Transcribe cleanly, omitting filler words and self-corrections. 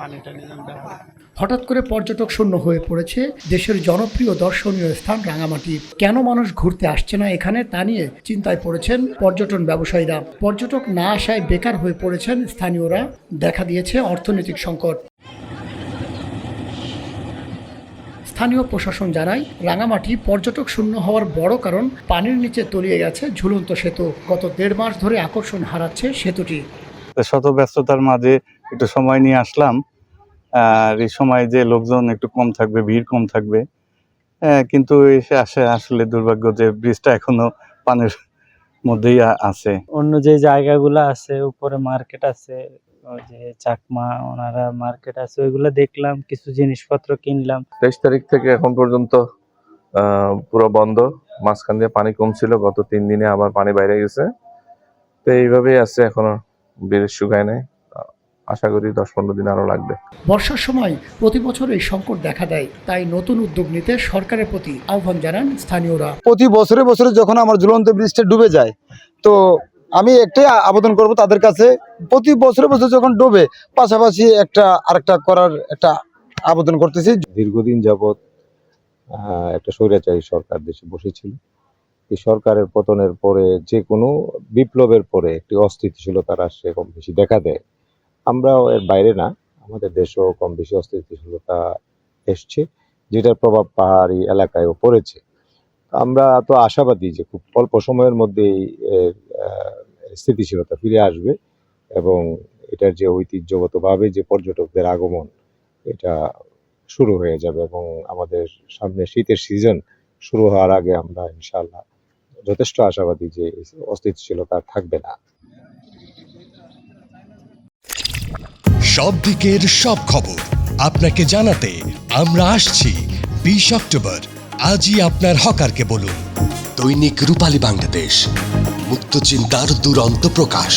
পানি টানি যেন দেওয়া হয়। হঠাৎ করে পর্যটক শূন্য হয়ে পড়েছে দেশের জনপ্রিয় দর্শনীয় স্থান রাঙামাটি। কেন মানুষ ঘুরতে আসছে না এখানে তা নিয়ে চিন্তায় পড়েছেন পর্যটন ব্যবসায়ীরা। পর্যটক না আসায় বেকার হয়ে পড়েছেন স্থানীয়রা। দেখা দিয়েছে অর্থনৈতিক সংকট। স্থানীয় প্রশাসন জানায়, রাঙামাটি পর্যটক শূন্য হওয়ার বড় কারণ পানির নিচে তলিয়ে গেছে ঝুলন্ত সেতু। গত 1.5 মাস ধরে আকর্ষণ হারাচ্ছে সেতুটি। শত ব্যস্ততার মাঝে একটু সময় নিয়ে আসলাম। আর এই সময় যে লোকজন একটু কম থাকবে, ভিড় কম থাকবে, কিন্তু এসে আসলে দুর্ভাগ্য যে ব্রিজটা এখনো পানির মধ্যেই আছে। অন্য যে জায়গাগুলো আছে, উপরে মার্কেট আছে, ওই যে চাকমা ওনারা মার্কেট আছে, ওইগুলো দেখলাম, কিছু জিনিসপত্র কিনলাম। 23 তারিখ থেকে এখন পর্যন্ত পুরো বন্ধ। মাঝখান দিয়ে পানি কমছিল, গত 3 দিনে আবার পানি বাইরে গেছে। তো এইভাবেই আছে, এখনো ব্রিজ শুকায় নাই। আশা করি 10-15 দিন আরো লাগবে। বর্ষার সময় প্রতি বছর এই সংকট দেখা দেয়, তাই নতুন উদ্যোগ নিতে সরকারের প্রতি আহ্বান জানান স্থানীয়রা। প্রতি বছরে বছরে যখন আমার ঝুলন্ত ব্রিজটা ডুবে যায়, তো আমি একটাই আবেদন করব তাদের কাছে, প্রতি বছরে বছরে যখন ডুবে পাশাপাশি আরেকটা করার একটা আবেদন করতেছি। দীর্ঘদিন যাবৎ একটা স্বৈরাচারী সরকার দেশে বসেছিল। এই সরকারের পতনের পরে যে কোনো বিপ্লবের পরে একটি অস্থিতিশীলতা রাষ্ট্রে কম বেশি দেখা দেয়। আমরাও এর বাইরে না, আমাদের দেশেও কম বেশি অস্থিতিশীলতা এসছে, যেটার প্রভাব পাহাড়ি এলাকায়ও পড়েছে। আমরা তো আশাবাদী যে খুব অল্প সময়ের মধ্যেই স্থিতিশীলতা ফিরে আসবে এবং এটার যে ঐতিহ্যগতভাবে যে পর্যটকদের আগমন, এটা শুরু হয়ে যাবে এবং আমাদের সামনে শীতের সিজন শুরু হওয়ার আগে আমরা ইনশাআল্লাহ যথেষ্ট আশাবাদী যে অস্থিতিশীলতা থাকবে না। সব দিকের সব খবর আপনাকে জানাতে আমরা আসছি 20 অক্টোবর। আজই আপনার হকারকে বলুন। দৈনিক রূপালী বাংলাদেশ, মুক্ত চিন্তার দুরন্ত প্রকাশ।